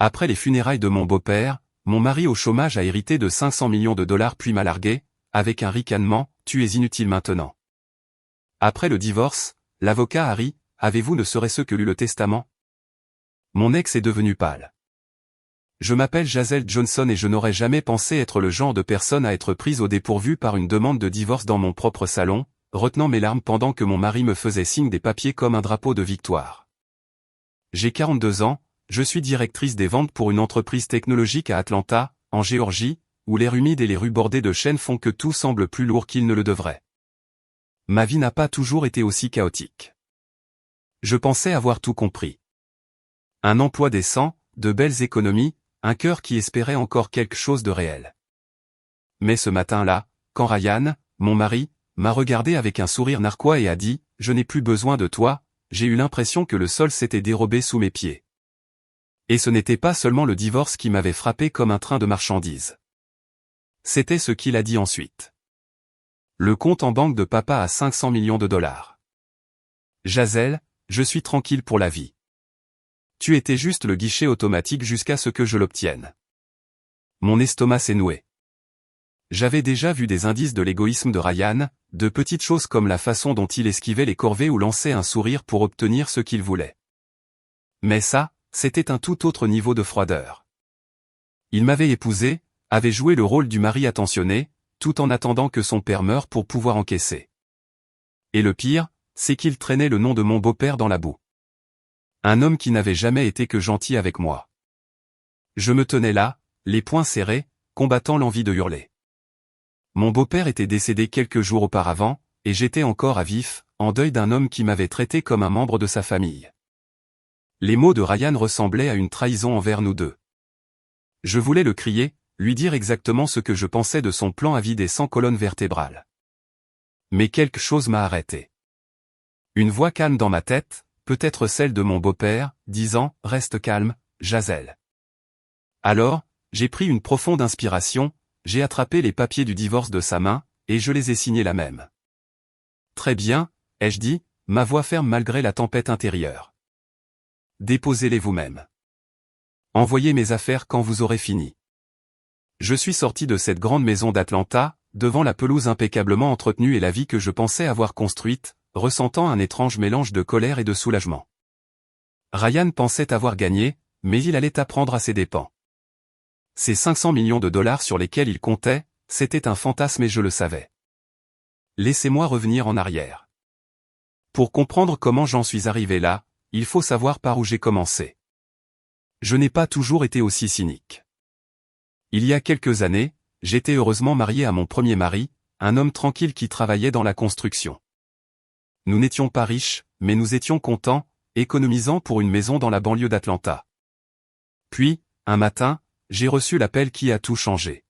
Après les funérailles de mon beau-père, mon mari au chômage a hérité de 500 millions de dollars puis m'a largué, avec un ricanement, tu es inutile maintenant. Après le divorce, l'avocat Harry, avez-vous ne serait-ce que lu le testament? Mon ex est devenu pâle. Je m'appelle Giselle Johnson et je n'aurais jamais pensé être le genre de personne à être prise au dépourvu par une demande de divorce dans mon propre salon, retenant mes larmes pendant que mon mari me faisait signe des papiers comme un drapeau de victoire. J'ai 42 ans, je suis directrice des ventes pour une entreprise technologique à Atlanta, en Géorgie, où l'air humide et les rues bordées de chênes font que tout semble plus lourd qu'il ne le devrait. Ma vie n'a pas toujours été aussi chaotique. Je pensais avoir tout compris. Un emploi décent, de belles économies, un cœur qui espérait encore quelque chose de réel. Mais ce matin-là, quand Ryan, mon mari, m'a regardé avec un sourire narquois et a dit « Je n'ai plus besoin de toi », j'ai eu l'impression que le sol s'était dérobé sous mes pieds. Et ce n'était pas seulement le divorce qui m'avait frappé comme un train de marchandises. C'était ce qu'il a dit ensuite. Le compte en banque de papa a 500 millions de dollars. Giselle, je suis tranquille pour la vie. Tu étais juste le guichet automatique jusqu'à ce que je l'obtienne. Mon estomac s'est noué. J'avais déjà vu des indices de l'égoïsme de Ryan, de petites choses comme la façon dont il esquivait les corvées ou lançait un sourire pour obtenir ce qu'il voulait. Mais ça, c'était un tout autre niveau de froideur. Il m'avait épousé, avait joué le rôle du mari attentionné, tout en attendant que son père meure pour pouvoir encaisser. Et le pire, c'est qu'il traînait le nom de mon beau-père dans la boue. Un homme qui n'avait jamais été que gentil avec moi. Je me tenais là, les poings serrés, combattant l'envie de hurler. Mon beau-père était décédé quelques jours auparavant, et j'étais encore à vif, en deuil d'un homme qui m'avait traité comme un membre de sa famille. Les mots de Ryan ressemblaient à une trahison envers nous deux. Je voulais le crier, lui dire exactement ce que je pensais de son plan à vider sans colonne vertébrale. Mais quelque chose m'a arrêté. Une voix calme dans ma tête, peut-être celle de mon beau-père, disant « Reste calme, Giselle ». Alors, j'ai pris une profonde inspiration, j'ai attrapé les papiers du divorce de sa main, et je les ai signés la même. Très bien, ai-je dit, ma voix ferme malgré la tempête intérieure. Déposez-les vous-même. Envoyez mes affaires quand vous aurez fini. Je suis sorti de cette grande maison d'Atlanta, devant la pelouse impeccablement entretenue et la vie que je pensais avoir construite, ressentant un étrange mélange de colère et de soulagement. Ryan pensait avoir gagné, mais il allait apprendre à ses dépens. Ces 500 millions de dollars sur lesquels il comptait, c'était un fantasme et je le savais. Laissez-moi revenir en arrière. Pour comprendre comment j'en suis arrivé là, il faut savoir par où j'ai commencé. Je n'ai pas toujours été aussi cynique. Il y a quelques années, j'étais heureusement marié à mon premier mari, un homme tranquille qui travaillait dans la construction. Nous n'étions pas riches, mais nous étions contents, économisant pour une maison dans la banlieue d'Atlanta. Puis, un matin, j'ai reçu l'appel qui a tout changé.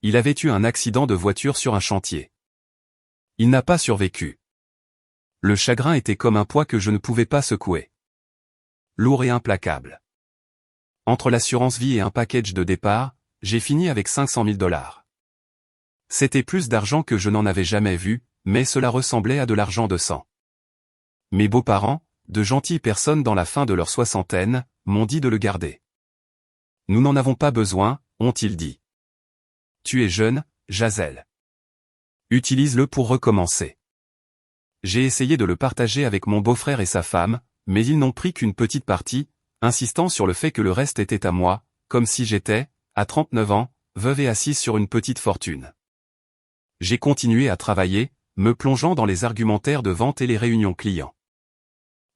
Il avait eu un accident de voiture sur un chantier. Il n'a pas survécu. Le chagrin était comme un poids que je ne pouvais pas secouer. Lourd et implacable. Entre l'assurance vie et un package de départ, j'ai fini avec 500 000 dollars. C'était plus d'argent que je n'en avais jamais vu, mais cela ressemblait à de l'argent de sang. Mes beaux-parents, de gentilles personnes dans la fin de leur soixantaine, m'ont dit de le garder. Nous n'en avons pas besoin, ont-ils dit. Tu es jeune, Giselle. Utilise-le pour recommencer. J'ai essayé de le partager avec mon beau-frère et sa femme, mais ils n'ont pris qu'une petite partie, insistant sur le fait que le reste était à moi, comme si j'étais, à 39 ans, veuve et assise sur une petite fortune. J'ai continué à travailler, me plongeant dans les argumentaires de vente et les réunions clients.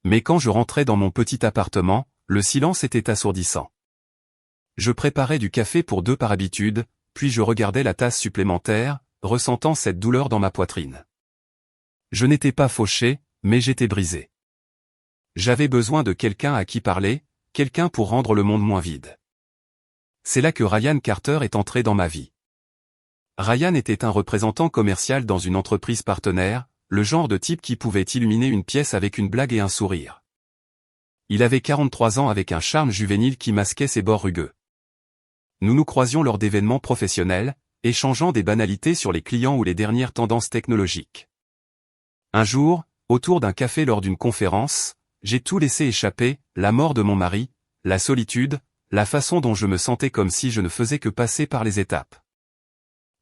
Mais quand je rentrais dans mon petit appartement, le silence était assourdissant. Je préparais du café pour deux par habitude, puis je regardais la tasse supplémentaire, ressentant cette douleur dans ma poitrine. Je n'étais pas fauché, mais j'étais brisé. J'avais besoin de quelqu'un à qui parler, quelqu'un pour rendre le monde moins vide. C'est là que Ryan Carter est entré dans ma vie. Ryan était un représentant commercial dans une entreprise partenaire, le genre de type qui pouvait illuminer une pièce avec une blague et un sourire. Il avait 43 ans avec un charme juvénile qui masquait ses bords rugueux. Nous nous croisions lors d'événements professionnels, échangeant des banalités sur les clients ou les dernières tendances technologiques. Un jour, autour d'un café lors d'une conférence, j'ai tout laissé échapper, la mort de mon mari, la solitude, la façon dont je me sentais comme si je ne faisais que passer par les étapes.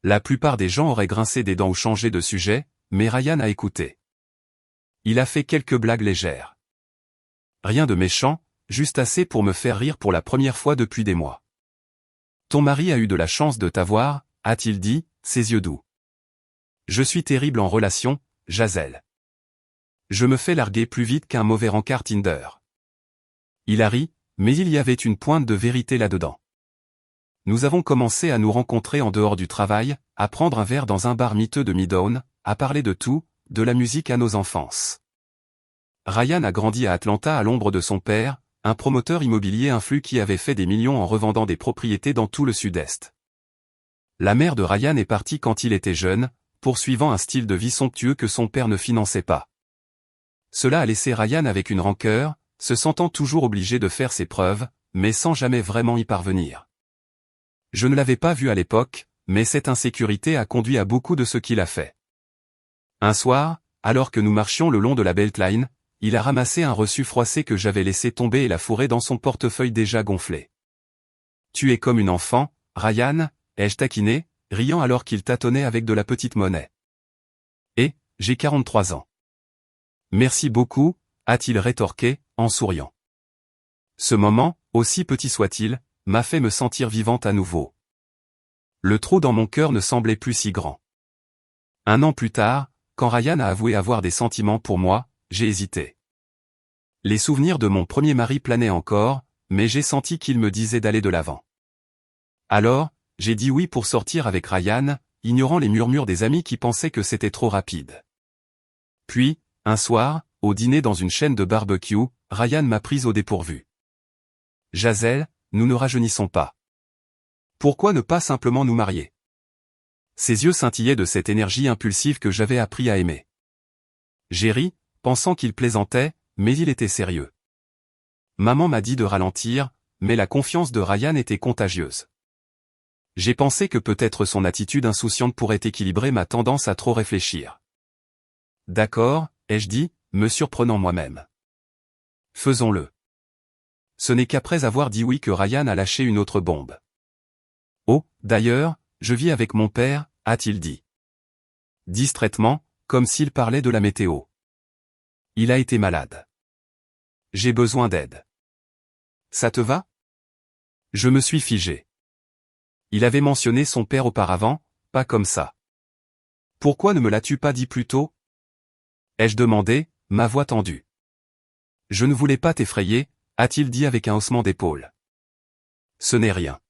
La plupart des gens auraient grincé des dents ou changé de sujet, mais Ryan a écouté. Il a fait quelques blagues légères. Rien de méchant, juste assez pour me faire rire pour la première fois depuis des mois. Ton mari a eu de la chance de t'avoir, a-t-il dit, ses yeux doux. Je suis terrible en relation, Jazel. Je me fais larguer plus vite qu'un mauvais rencard Tinder. Il a ri, mais il y avait une pointe de vérité là-dedans. Nous avons commencé à nous rencontrer en dehors du travail, à prendre un verre dans un bar miteux de Midtown, à parler de tout, de la musique à nos enfances. Ryan a grandi à Atlanta à l'ombre de son père, un promoteur immobilier influent qui avait fait des millions en revendant des propriétés dans tout le sud-est. La mère de Ryan est partie quand il était jeune, poursuivant un style de vie somptueux que son père ne finançait pas. Cela a laissé Ryan avec une rancœur, se sentant toujours obligé de faire ses preuves, mais sans jamais vraiment y parvenir. Je ne l'avais pas vu à l'époque, mais cette insécurité a conduit à beaucoup de ce qu'il a fait. Un soir, alors que nous marchions le long de la Beltline, il a ramassé un reçu froissé que j'avais laissé tomber et l'a fourré dans son portefeuille déjà gonflé. « Tu es comme une enfant, Ryan », ai-je taquiné, riant alors qu'il tâtonnait avec de la petite monnaie. « Et, j'ai 43 ans. »« Merci beaucoup », a-t-il rétorqué, en souriant. Ce moment, aussi petit soit-il, m'a fait me sentir vivante à nouveau. Le trou dans mon cœur ne semblait plus si grand. Un an plus tard, quand Ryan a avoué avoir des sentiments pour moi, j'ai hésité. Les souvenirs de mon premier mari planaient encore, mais j'ai senti qu'il me disait d'aller de l'avant. Alors, j'ai dit oui pour sortir avec Ryan, ignorant les murmures des amis qui pensaient que c'était trop rapide. Puis, un soir, au dîner dans une chaîne de barbecue, Ryan m'a prise au dépourvu. « Jazel, nous ne rajeunissons pas. Pourquoi ne pas simplement nous marier ?» Ses yeux scintillaient de cette énergie impulsive que j'avais appris à aimer. J'ai ri, pensant qu'il plaisantait, mais il était sérieux. Maman m'a dit de ralentir, mais la confiance de Ryan était contagieuse. J'ai pensé que peut-être son attitude insouciante pourrait équilibrer ma tendance à trop réfléchir. D'accord, ai-je dit, me surprenant moi-même. Faisons-le. Ce n'est qu'après avoir dit oui que Ryan a lâché une autre bombe. Oh, d'ailleurs, je vis avec mon père, a-t-il dit. Distraitement, comme s'il parlait de la météo. Il a été malade. J'ai besoin d'aide. Ça te va? Je me suis figé. Il avait mentionné son père auparavant, pas comme ça. Pourquoi ne me l'as-tu pas dit plus tôt? Ai-je demandé, ma voix tendue. Je ne voulais pas t'effrayer, a-t-il dit avec un haussement d'épaule. Ce n'est rien.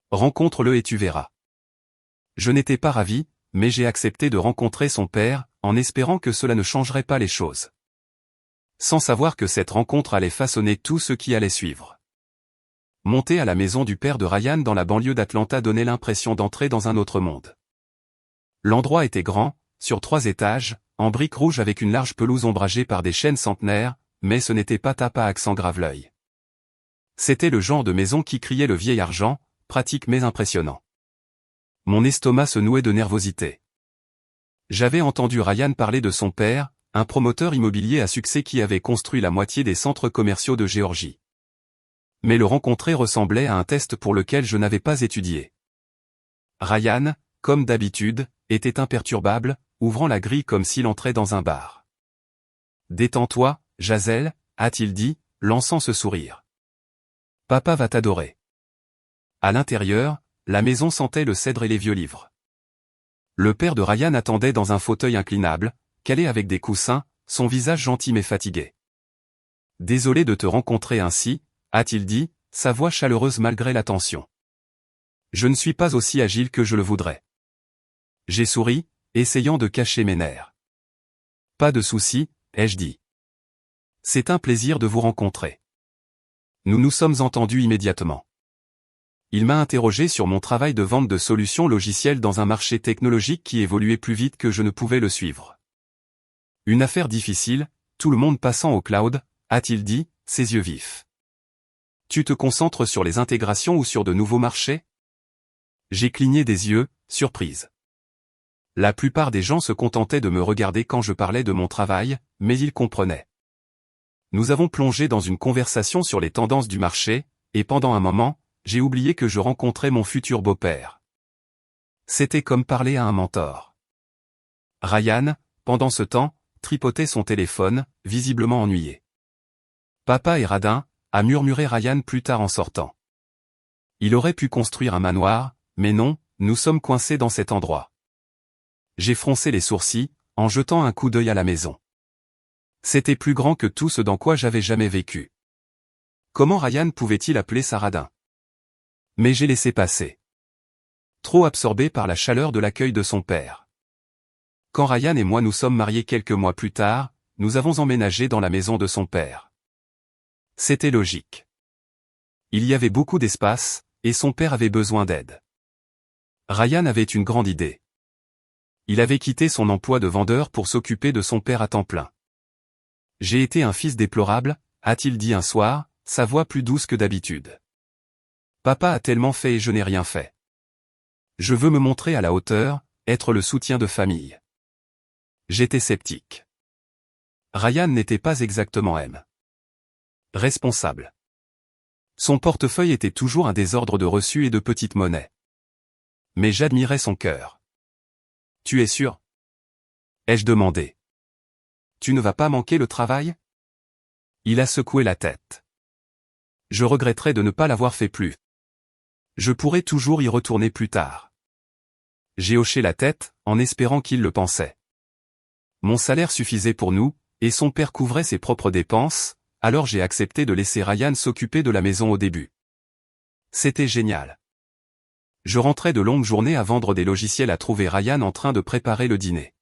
Rencontre-le et tu verras. Je n'étais pas ravi, mais j'ai accepté de rencontrer son père, en espérant que cela ne changerait pas les choses. Sans savoir que cette rencontre allait façonner tout ce qui allait suivre. Monter à la maison du père de Ryan dans la banlieue d'Atlanta donnait l'impression d'entrer dans un autre monde. L'endroit était grand, sur 3 étages, en briques rouges avec une large pelouse ombragée par des chênes centenaires, mais ce n'était pas tapa accent grave-l'œil. C'était le genre de maison qui criait le vieil argent, pratique mais impressionnant. Mon estomac se nouait de nervosité. J'avais entendu Ryan parler de son père, un promoteur immobilier à succès qui avait construit la moitié des centres commerciaux de Géorgie. Mais le rencontrer ressemblait à un test pour lequel je n'avais pas étudié. Ryan, comme d'habitude, était imperturbable, ouvrant la grille comme s'il entrait dans un bar. « Détends-toi, Jazel », a-t-il dit, lançant ce sourire. « Papa va t'adorer. » À l'intérieur, la maison sentait le cèdre et les vieux livres. Le père de Ryan attendait dans un fauteuil inclinable, calé avec des coussins, son visage gentil mais fatigué. « Désolé de te rencontrer ainsi », a-t-il dit, sa voix chaleureuse malgré la tension. « Je ne suis pas aussi agile que je le voudrais. » J'ai souri, essayant de cacher mes nerfs. « Pas de souci, ai-je dit. C'est un plaisir de vous rencontrer. » Nous nous sommes entendus immédiatement. Il m'a interrogé sur mon travail de vente de solutions logicielles dans un marché technologique qui évoluait plus vite que je ne pouvais le suivre. Une affaire difficile, tout le monde passant au cloud, a-t-il dit, ses yeux vifs. Tu te concentres sur les intégrations ou sur de nouveaux marchés? J'ai cligné des yeux, surprise. La plupart des gens se contentaient de me regarder quand je parlais de mon travail, mais ils comprenaient. Nous avons plongé dans une conversation sur les tendances du marché, et pendant un moment, j'ai oublié que je rencontrais mon futur beau-père. C'était comme parler à un mentor. Ryan, pendant ce temps, tripotait son téléphone, visiblement ennuyé. Papa est radin, a murmuré Ryan plus tard en sortant. Il aurait pu construire un manoir, mais non, nous sommes coincés dans cet endroit. J'ai froncé les sourcils, en jetant un coup d'œil à la maison. C'était plus grand que tout ce dans quoi j'avais jamais vécu. Comment Ryan pouvait-il appeler ça radin? Mais j'ai laissé passer. Trop absorbé par la chaleur de l'accueil de son père. Quand Ryan et moi nous sommes mariés quelques mois plus tard, nous avons emménagé dans la maison de son père. C'était logique. Il y avait beaucoup d'espace, et son père avait besoin d'aide. Ryan avait une grande idée. Il avait quitté son emploi de vendeur pour s'occuper de son père à temps plein. J'ai été un fils déplorable, a-t-il dit un soir, sa voix plus douce que d'habitude. Papa a tellement fait et je n'ai rien fait. Je veux me montrer à la hauteur, être le soutien de famille. J'étais sceptique. Ryan n'était pas exactement responsable. Son portefeuille était toujours un désordre de reçus et de petites monnaies. Mais j'admirais son cœur. Tu es sûr? Ai-je demandé. Tu ne vas pas manquer le travail? Il a secoué la tête. Je regretterais de ne pas l'avoir fait plus. Je pourrais toujours y retourner plus tard. J'ai hoché la tête, en espérant qu'il le pensait. Mon salaire suffisait pour nous, et son père couvrait ses propres dépenses, alors j'ai accepté de laisser Ryan s'occuper de la maison au début. C'était génial. Je rentrais de longues journées à vendre des logiciels à trouver Ryan en train de préparer le dîner.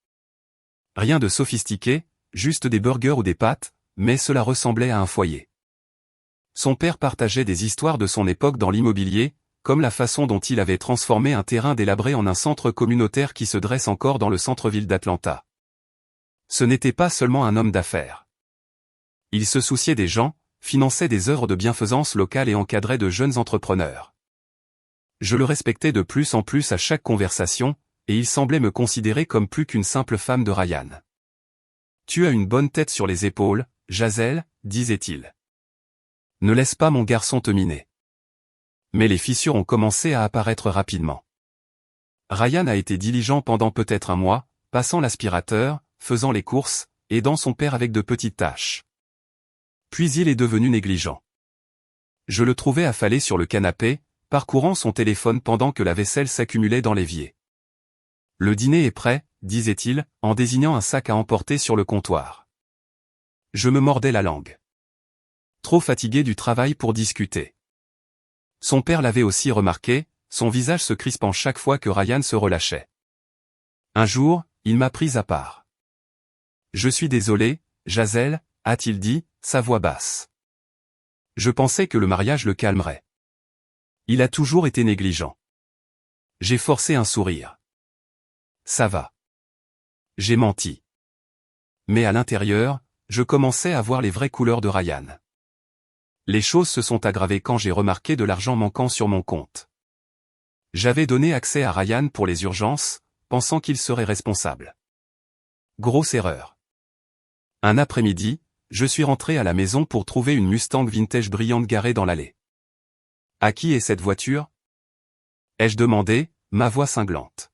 Rien de sophistiqué, juste des burgers ou des pâtes, mais cela ressemblait à un foyer. Son père partageait des histoires de son époque dans l'immobilier, comme la façon dont il avait transformé un terrain délabré en un centre communautaire qui se dresse encore dans le centre-ville d'Atlanta. Ce n'était pas seulement un homme d'affaires. Il se souciait des gens, finançait des œuvres de bienfaisance locale et encadrait de jeunes entrepreneurs. Je le respectais de plus en plus à chaque conversation, et il semblait me considérer comme plus qu'une simple femme de Ryan. Tu as une bonne tête sur les épaules, Gisèle, disait-il. Ne laisse pas mon garçon te miner. Mais les fissures ont commencé à apparaître rapidement. Ryan a été diligent pendant peut-être un mois, passant l'aspirateur, faisant les courses, aidant son père avec de petites tâches. Puis il est devenu négligent. Je le trouvais affalé sur le canapé, parcourant son téléphone pendant que la vaisselle s'accumulait dans l'évier. Le dîner est prêt, disait-il, en désignant un sac à emporter sur le comptoir. Je me mordais la langue. Trop fatigué du travail pour discuter. Son père l'avait aussi remarqué, son visage se crispant chaque fois que Ryan se relâchait. Un jour, il m'a pris à part. Je suis désolé, Gisèle, a-t-il dit, sa voix basse. Je pensais que le mariage le calmerait. Il a toujours été négligent. J'ai forcé un sourire. Ça va. J'ai menti. Mais à l'intérieur, je commençais à voir les vraies couleurs de Ryan. Les choses se sont aggravées quand j'ai remarqué de l'argent manquant sur mon compte. J'avais donné accès à Ryan pour les urgences, pensant qu'il serait responsable. Grosse erreur. Un après-midi, je suis rentré à la maison pour trouver une Mustang vintage brillante garée dans l'allée. À qui est cette voiture? Ai-je demandé, ma voix cinglante.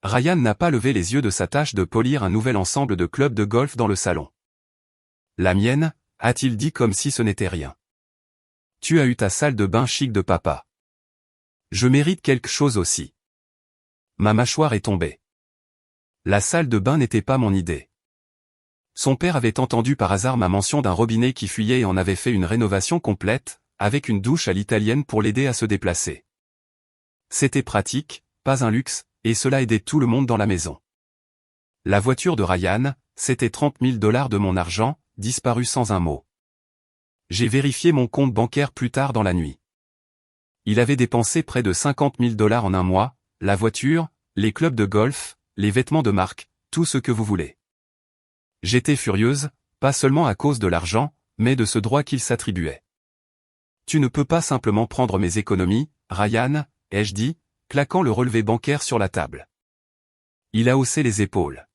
Ryan n'a pas levé les yeux de sa tâche de polir un nouvel ensemble de clubs de golf dans le salon. La mienne, a-t-il dit comme si ce n'était rien. Tu as eu ta salle de bain chic de papa. Je mérite quelque chose aussi. Ma mâchoire est tombée. La salle de bain n'était pas mon idée. Son père avait entendu par hasard ma mention d'un robinet qui fuyait et en avait fait une rénovation complète, avec une douche à l'italienne pour l'aider à se déplacer. C'était pratique, pas un luxe, et cela aidait tout le monde dans la maison. La voiture de Ryan, c'était 30 000 $ de mon argent, disparu sans un mot. J'ai vérifié mon compte bancaire plus tard dans la nuit. Il avait dépensé près de 50 000 $ en un mois, la voiture, les clubs de golf, les vêtements de marque, tout ce que vous voulez. J'étais furieuse, pas seulement à cause de l'argent, mais de ce droit qu'il s'attribuait. Tu ne peux pas simplement prendre mes économies, Ryan, ai-je dit, claquant le relevé bancaire sur la table. Il a haussé les épaules.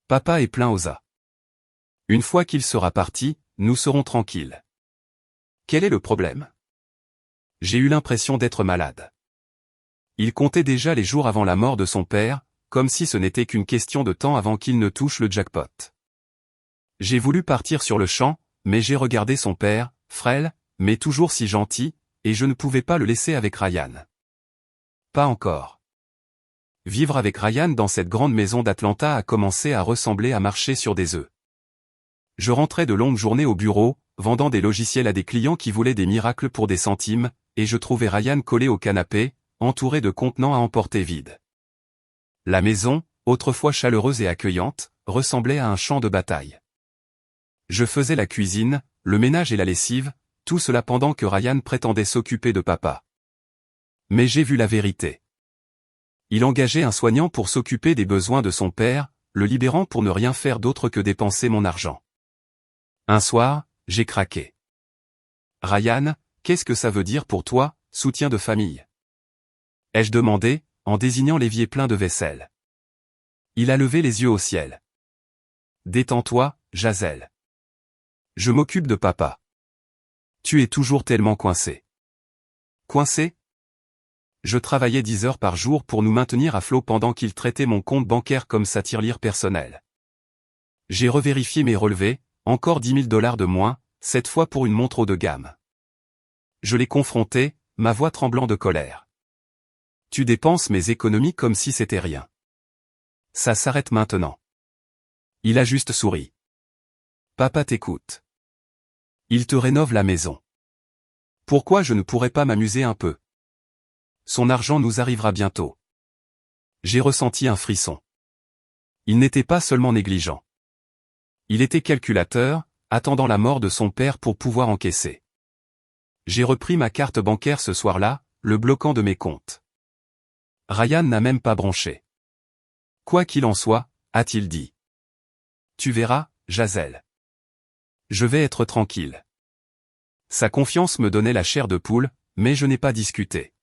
Papa est plein aux as. Une fois qu'il sera parti, nous serons tranquilles. Quel est le problème? J'ai eu l'impression d'être malade. Il comptait déjà les jours avant la mort de son père, comme si ce n'était qu'une question de temps avant qu'il ne touche le jackpot. J'ai voulu partir sur le champ, mais j'ai regardé son père, frêle, mais toujours si gentil, et je ne pouvais pas le laisser avec Ryan. Pas encore. Vivre avec Ryan dans cette grande maison d'Atlanta a commencé à ressembler à marcher sur des œufs. Je rentrais de longues journées au bureau, vendant des logiciels à des clients qui voulaient des miracles pour des centimes, et je trouvais Ryan collé au canapé, entouré de contenants à emporter vides. La maison, autrefois chaleureuse et accueillante, ressemblait à un champ de bataille. Je faisais la cuisine, le ménage et la lessive, tout cela pendant que Ryan prétendait s'occuper de papa. Mais j'ai vu la vérité. Il engageait un soignant pour s'occuper des besoins de son père, le libérant pour ne rien faire d'autre que dépenser mon argent. Un soir, j'ai craqué. Ryan, qu'est-ce que ça veut dire pour toi, soutien de famille? Ai-je demandé, en désignant l'évier plein de vaisselle. Il a levé les yeux au ciel. Détends-toi, Jazel. Je m'occupe de papa. Tu es toujours tellement coincé. Coincé? Je travaillais 10 heures par jour pour nous maintenir à flot pendant qu'il traitait mon compte bancaire comme sa tirelire personnelle. J'ai revérifié mes relevés, encore $10 000 de moins, cette fois pour une montre haut de gamme. Je l'ai confronté, ma voix tremblant de colère. Tu dépenses mes économies comme si c'était rien. Ça s'arrête maintenant. Il a juste souri. Papa t'écoute. Il te rénove la maison. Pourquoi je ne pourrais pas m'amuser un peu? Son argent nous arrivera bientôt. J'ai ressenti un frisson. Il n'était pas seulement négligent. Il était calculateur, attendant la mort de son père pour pouvoir encaisser. J'ai repris ma carte bancaire ce soir-là, le bloquant de mes comptes. Ryan n'a même pas bronché. Quoi qu'il en soit, a-t-il dit. Tu verras, Jazel. Je vais être tranquille. Sa confiance me donnait la chair de poule, mais je n'ai pas discuté.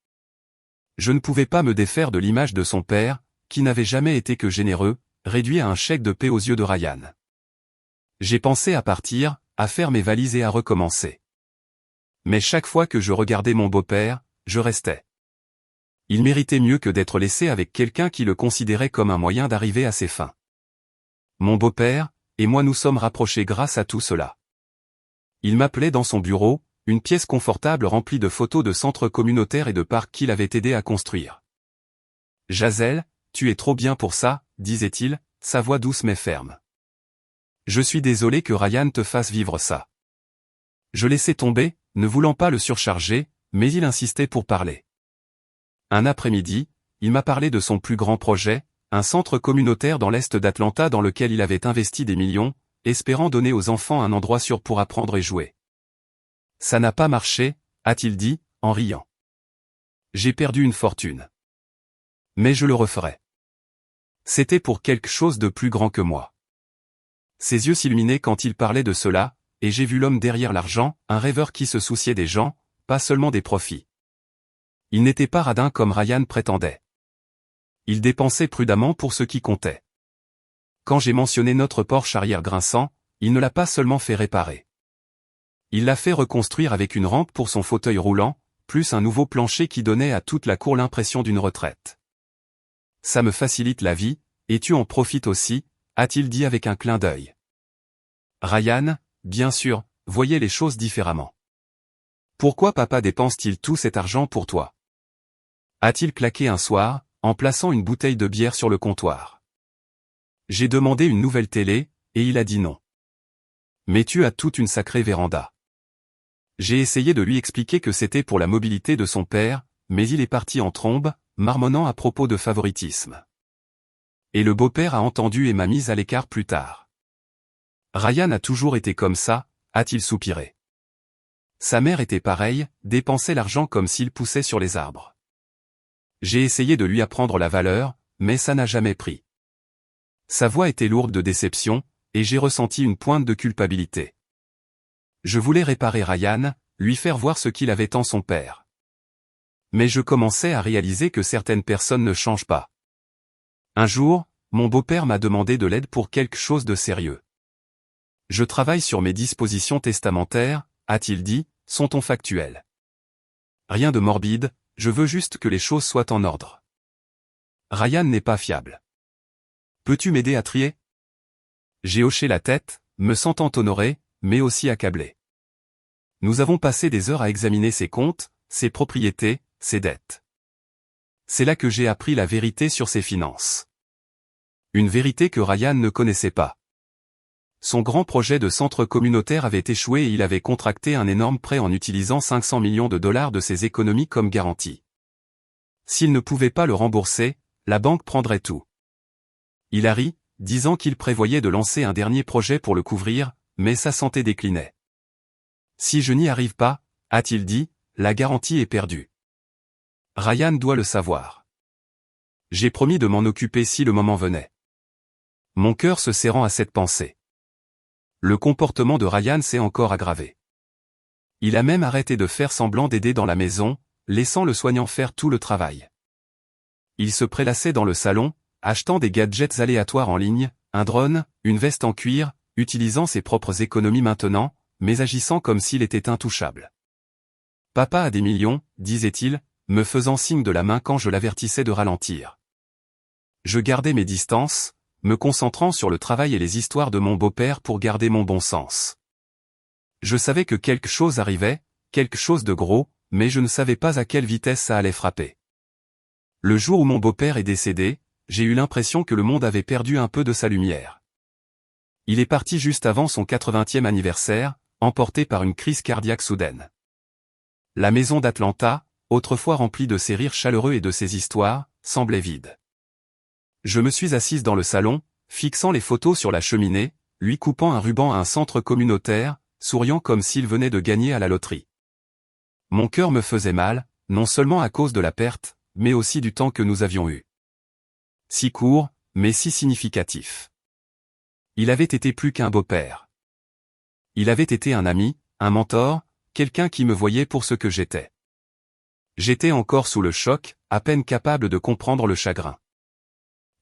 Je ne pouvais pas me défaire de l'image de son père, qui n'avait jamais été que généreux, réduit à un chèque de paix aux yeux de Ryan. J'ai pensé à partir, à faire mes valises et à recommencer. Mais chaque fois que je regardais mon beau-père, je restais. Il méritait mieux que d'être laissé avec quelqu'un qui le considérait comme un moyen d'arriver à ses fins. Mon beau-père, et moi nous sommes rapprochés grâce à tout cela. Il m'appelait dans son bureau, une pièce confortable remplie de photos de centres communautaires et de parcs qu'il avait aidé à construire. Jazel, tu es trop bien pour ça, disait-il, sa voix douce mais ferme. Je suis désolé que Ryan te fasse vivre ça. Je laissais tomber, ne voulant pas le surcharger, mais il insistait pour parler. Un après-midi, il m'a parlé de son plus grand projet, un centre communautaire dans l'est d'Atlanta dans lequel il avait investi des millions, espérant donner aux enfants un endroit sûr pour apprendre et jouer. Ça n'a pas marché, a-t-il dit, en riant. J'ai perdu une fortune. Mais je le referai. C'était pour quelque chose de plus grand que moi. Ses yeux s'illuminaient quand il parlait de cela, et j'ai vu l'homme derrière l'argent, un rêveur qui se souciait des gens, pas seulement des profits. Il n'était pas radin comme Ryan prétendait. Il dépensait prudemment pour ce qui comptait. Quand j'ai mentionné notre Porsche arrière grinçant, il ne l'a pas seulement fait réparer. Il l'a fait reconstruire avec une rampe pour son fauteuil roulant, plus un nouveau plancher qui donnait à toute la cour l'impression d'une retraite. Ça me facilite la vie, et tu en profites aussi, a-t-il dit avec un clin d'œil. Ryan, bien sûr, voyait les choses différemment. Pourquoi papa dépense-t-il tout cet argent pour toi? A-t-il claqué un soir, en plaçant une bouteille de bière sur le comptoir? J'ai demandé une nouvelle télé, et il a dit non. Mais tu as toute une sacrée véranda. J'ai essayé de lui expliquer que c'était pour la mobilité de son père, mais il est parti en trombe, marmonnant à propos de favoritisme. Et le beau-père a entendu et m'a mise à l'écart plus tard. Ryan a toujours été comme ça, a-t-il soupiré. Sa mère était pareille, dépensait l'argent comme s'il poussait sur les arbres. J'ai essayé de lui apprendre la valeur, mais ça n'a jamais pris. Sa voix était lourde de déception, et j'ai ressenti une pointe de culpabilité. Je voulais réparer Ryan, lui faire voir ce qu'il avait en son père. Mais je commençais à réaliser que certaines personnes ne changent pas. Un jour, mon beau-père m'a demandé de l'aide pour quelque chose de sérieux. Je travaille sur mes dispositions testamentaires, a-t-il dit, sont-on factuelles. Rien de morbide, je veux juste que les choses soient en ordre. Ryan n'est pas fiable. Peux-tu m'aider à trier? J'ai hoché la tête, me sentant honoré, mais aussi accablé. Nous avons passé des heures à examiner ses comptes, ses propriétés, ses dettes. C'est là que j'ai appris la vérité sur ses finances. Une vérité que Ryan ne connaissait pas. Son grand projet de centre communautaire avait échoué et il avait contracté un énorme prêt en utilisant 500 millions de dollars de ses économies comme garantie. S'il ne pouvait pas le rembourser, la banque prendrait tout. Il a ri, disant qu'il prévoyait de lancer un dernier projet pour le couvrir, mais sa santé déclinait. Si je n'y arrive pas, a-t-il dit, la garantie est perdue. Ryan doit le savoir. J'ai promis de m'en occuper si le moment venait. Mon cœur se serrant à cette pensée. Le comportement de Ryan s'est encore aggravé. Il a même arrêté de faire semblant d'aider dans la maison, laissant le soignant faire tout le travail. Il se prélassait dans le salon, achetant des gadgets aléatoires en ligne, un drone, une veste en cuir, utilisant ses propres économies maintenant, mais agissant comme s'il était intouchable. Papa a des millions, disait-il, me faisant signe de la main quand je l'avertissais de ralentir. Je gardais mes distances, me concentrant sur le travail et les histoires de mon beau-père pour garder mon bon sens. Je savais que quelque chose arrivait, quelque chose de gros, mais je ne savais pas à quelle vitesse ça allait frapper. Le jour où mon beau-père est décédé, j'ai eu l'impression que le monde avait perdu un peu de sa lumière. Il est parti juste avant son 80e anniversaire, emporté par une crise cardiaque soudaine. La maison d'Atlanta, autrefois remplie de ses rires chaleureux et de ses histoires, semblait vide. Je me suis assise dans le salon, fixant les photos sur la cheminée, lui coupant un ruban à un centre communautaire, souriant comme s'il venait de gagner à la loterie. Mon cœur me faisait mal, non seulement à cause de la perte, mais aussi du temps que nous avions eu. Si court, mais si significatif. Il avait été plus qu'un beau-père. Il avait été un ami, un mentor, quelqu'un qui me voyait pour ce que j'étais. J'étais encore sous le choc, à peine capable de comprendre le chagrin.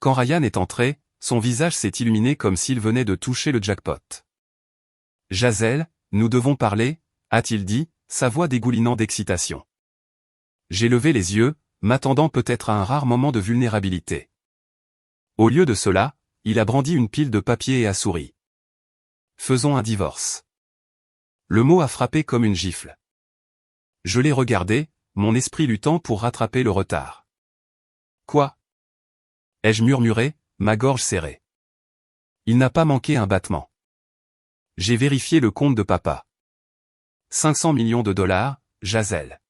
Quand Ryan est entré, son visage s'est illuminé comme s'il venait de toucher le jackpot. « Jazel, nous devons parler » a-t-il dit, sa voix dégoulinant d'excitation. J'ai levé les yeux, m'attendant peut-être à un rare moment de vulnérabilité. Au lieu de cela, il a brandi une pile de papiers et a souri. « Faisons un divorce. » Le mot a frappé comme une gifle. Je l'ai regardé, mon esprit luttant pour rattraper le retard. « Quoi ? » ai-je murmuré, ma gorge serrée. Il n'a pas manqué un battement. J'ai vérifié le compte de papa. 500 millions de dollars, Jazel.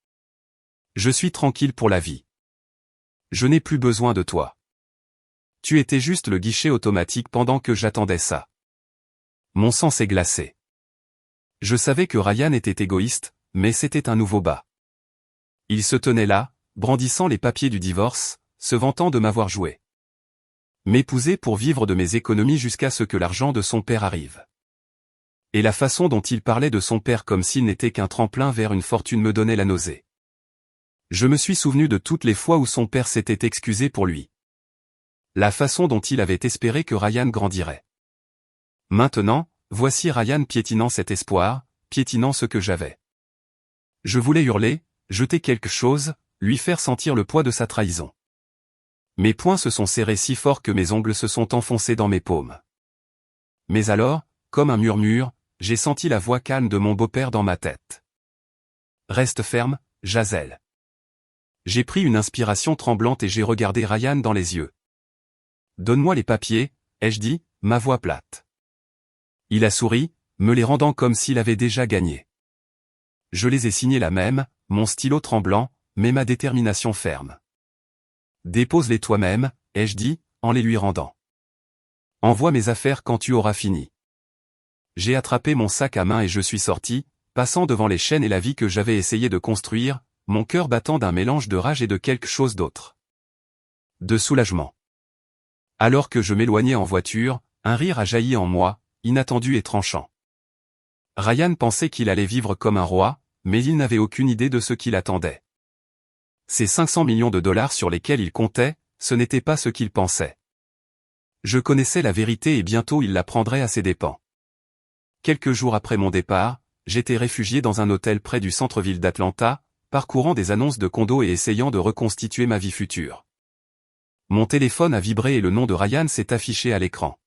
Je suis tranquille pour la vie. Je n'ai plus besoin de toi. Tu étais juste le guichet automatique pendant que j'attendais ça. Mon sang s'est glacé. Je savais que Ryan était égoïste, mais c'était un nouveau bas. Il se tenait là, brandissant les papiers du divorce, se vantant de m'avoir joué. M'épouser pour vivre de mes économies jusqu'à ce que l'argent de son père arrive. Et la façon dont il parlait de son père comme s'il n'était qu'un tremplin vers une fortune me donnait la nausée. Je me suis souvenu de toutes les fois où son père s'était excusé pour lui. La façon dont il avait espéré que Ryan grandirait. Maintenant, voici Ryan piétinant cet espoir, piétinant ce que j'avais. Je voulais hurler, jeter quelque chose, lui faire sentir le poids de sa trahison. Mes poings se sont serrés si fort que mes ongles se sont enfoncés dans mes paumes. Mais alors, comme un murmure, j'ai senti la voix calme de mon beau-père dans ma tête. Reste ferme, Jazel. J'ai pris une inspiration tremblante et j'ai regardé Ryan dans les yeux. Donne-moi les papiers, ai-je dit, ma voix plate. Il a souri, me les rendant comme s'il avait déjà gagné. Je les ai signés là même, mon stylo tremblant, mais ma détermination ferme. Dépose-les toi-même, ai-je dit, en les lui rendant. Envoie mes affaires quand tu auras fini. J'ai attrapé mon sac à main et je suis sorti, passant devant les chaînes et la vie que j'avais essayé de construire, mon cœur battant d'un mélange de rage et de quelque chose d'autre. De soulagement. Alors que je m'éloignais en voiture, un rire a jailli en moi, inattendu et tranchant. Ryan pensait qu'il allait vivre comme un roi, mais il n'avait aucune idée de ce qui l'attendait. Ces 500 millions de dollars sur lesquels il comptait, ce n'était pas ce qu'il pensait. Je connaissais la vérité et bientôt il la prendrait à ses dépens. Quelques jours après mon départ, j'étais réfugié dans un hôtel près du centre-ville d'Atlanta, parcourant des annonces de condos et essayant de reconstituer ma vie future. Mon téléphone a vibré et le nom de Ryan s'est affiché à l'écran.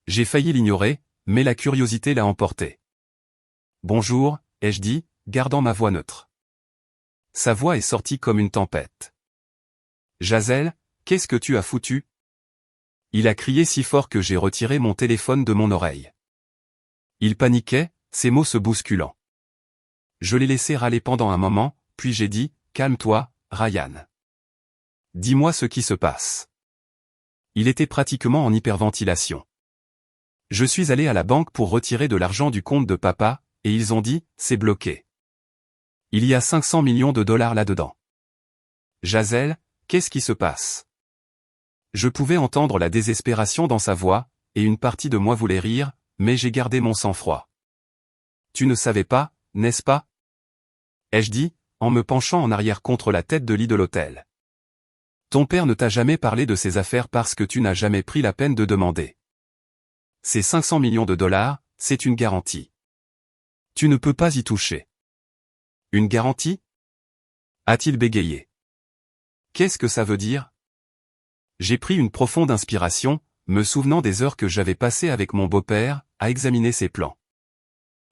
J'ai failli l'ignorer, mais la curiosité l'a emporté. « Bonjour », ai-je dit, gardant ma voix neutre. Sa voix est sortie comme une tempête. « Jazel, qu'est-ce que tu as foutu ?» Il a crié si fort que j'ai retiré mon téléphone de mon oreille. Il paniquait, ses mots se bousculant. Je l'ai laissé râler pendant un moment, puis j'ai dit, « Calme-toi, Ryan. Dis-moi ce qui se passe. » Il était pratiquement en hyperventilation. Je suis allé à la banque pour retirer de l'argent du compte de papa, et ils ont dit, c'est bloqué. Il y a 500 millions de dollars là-dedans. Jazel, qu'est-ce qui se passe? Je pouvais entendre la désespération dans sa voix, et une partie de moi voulait rire, mais j'ai gardé mon sang-froid. Tu ne savais pas, n'est-ce pas? Ai-je dit, en me penchant en arrière contre la tête de lit de l'hôtel. Ton père ne t'a jamais parlé de ses affaires parce que tu n'as jamais pris la peine de demander. Ces 500 millions de dollars, c'est une garantie. Tu ne peux pas y toucher. Une garantie? A-t-il bégayé. Qu'est-ce que ça veut dire? J'ai pris une profonde inspiration, me souvenant des heures que j'avais passées avec mon beau-père, à examiner ses plans.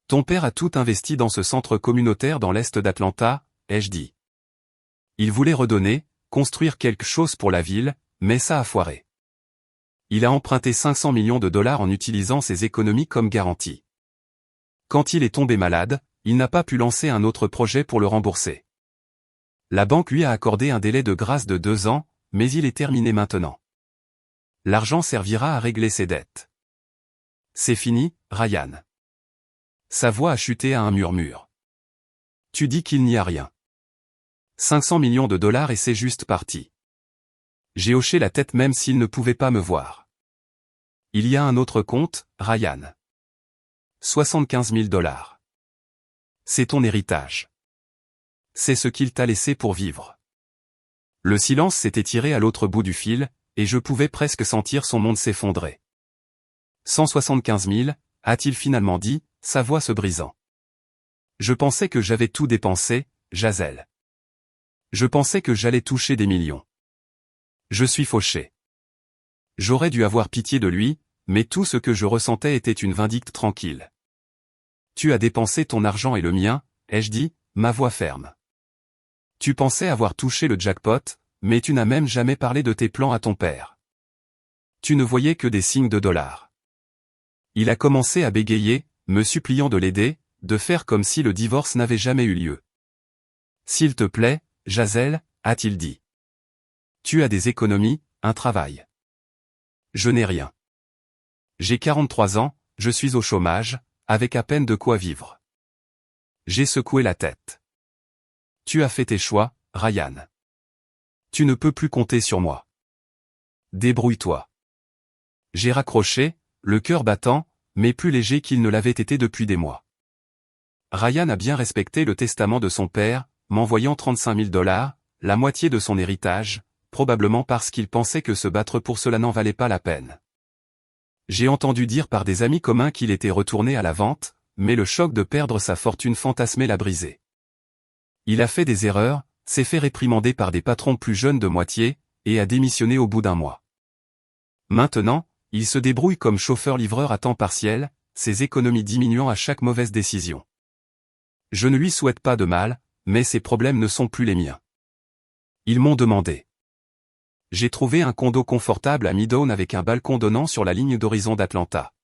Ton père a tout investi dans ce centre communautaire dans l'est d'Atlanta, ai-je dit. Il voulait redonner, construire quelque chose pour la ville, mais ça a foiré. Il a emprunté 500 millions de dollars en utilisant ses économies comme garantie. Quand il est tombé malade, il n'a pas pu lancer un autre projet pour le rembourser. La banque lui a accordé un délai de grâce de 2 ans, mais il est terminé maintenant. L'argent servira à régler ses dettes. C'est fini, Ryan. Sa voix a chuté à un murmure. Tu dis qu'il n'y a rien. 500 millions de dollars et c'est juste parti. J'ai hoché la tête même s'il ne pouvait pas me voir. Il y a un autre compte, Ryan. 75 000 dollars. C'est ton héritage. C'est ce qu'il t'a laissé pour vivre. Le silence s'est étiré à l'autre bout du fil, et je pouvais presque sentir son monde s'effondrer. 175 000, a-t-il finalement dit, sa voix se brisant. Je pensais que j'avais tout dépensé, Jazel. Je pensais que j'allais toucher des millions. Je suis fauché. J'aurais dû avoir pitié de lui, mais tout ce que je ressentais était une vindicte tranquille. Tu as dépensé ton argent et le mien, ai-je dit, ma voix ferme. Tu pensais avoir touché le jackpot, mais tu n'as même jamais parlé de tes plans à ton père. Tu ne voyais que des signes de dollars. Il a commencé à bégayer, me suppliant de l'aider, de faire comme si le divorce n'avait jamais eu lieu. S'il te plaît, Jazel, a-t-il dit. Tu as des économies, un travail. Je n'ai rien. J'ai 43 ans, je suis au chômage, avec à peine de quoi vivre. J'ai secoué la tête. Tu as fait tes choix, Ryan. Tu ne peux plus compter sur moi. Débrouille-toi. J'ai raccroché, le cœur battant, mais plus léger qu'il ne l'avait été depuis des mois. Ryan a bien respecté le testament de son père, m'envoyant 35 000 dollars, la moitié de son héritage, probablement parce qu'il pensait que se battre pour cela n'en valait pas la peine. J'ai entendu dire par des amis communs qu'il était retourné à la vente, mais le choc de perdre sa fortune fantasmée l'a brisé. Il a fait des erreurs, s'est fait réprimander par des patrons plus jeunes de moitié, et a démissionné au bout d'1 mois. Maintenant, il se débrouille comme chauffeur-livreur à temps partiel, ses économies diminuant à chaque mauvaise décision. Je ne lui souhaite pas de mal, mais ses problèmes ne sont plus les miens. Ils m'ont demandé. J'ai trouvé un condo confortable à Midtown avec un balcon donnant sur la ligne d'horizon d'Atlanta.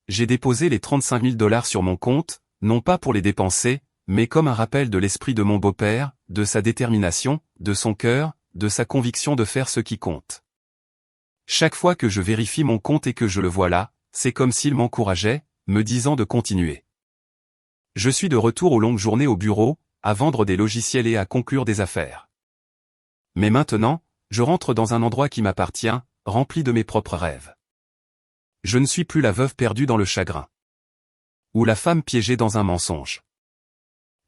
J'ai déposé les 35 000 dollars sur mon compte, non pas pour les dépenser, mais comme un rappel de l'esprit de mon beau-père, de sa détermination, de son cœur, de sa conviction de faire ce qui compte. Chaque fois que je vérifie mon compte et que je le vois là, c'est comme s'il m'encourageait, me disant de continuer. Je suis de retour aux longues journées au bureau, à vendre des logiciels et à conclure des affaires. Mais maintenant, je rentre dans un endroit qui m'appartient, rempli de mes propres rêves. Je ne suis plus la veuve perdue dans le chagrin. Ou la femme piégée dans un mensonge.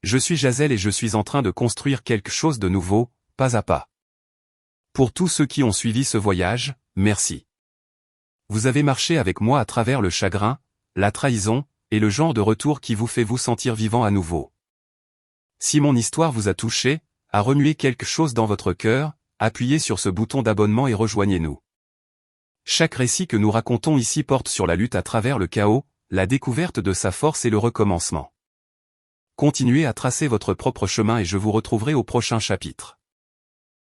Je suis Jazel et je suis en train de construire quelque chose de nouveau, pas à pas. Pour tous ceux qui ont suivi ce voyage, merci. Vous avez marché avec moi à travers le chagrin, la trahison, et le genre de retour qui vous fait vous sentir vivant à nouveau. Si mon histoire vous a touché, a remué quelque chose dans votre cœur, appuyez sur ce bouton d'abonnement et rejoignez-nous. Chaque récit que nous racontons ici porte sur la lutte à travers le chaos, la découverte de sa force et le recommencement. Continuez à tracer votre propre chemin et je vous retrouverai au prochain chapitre.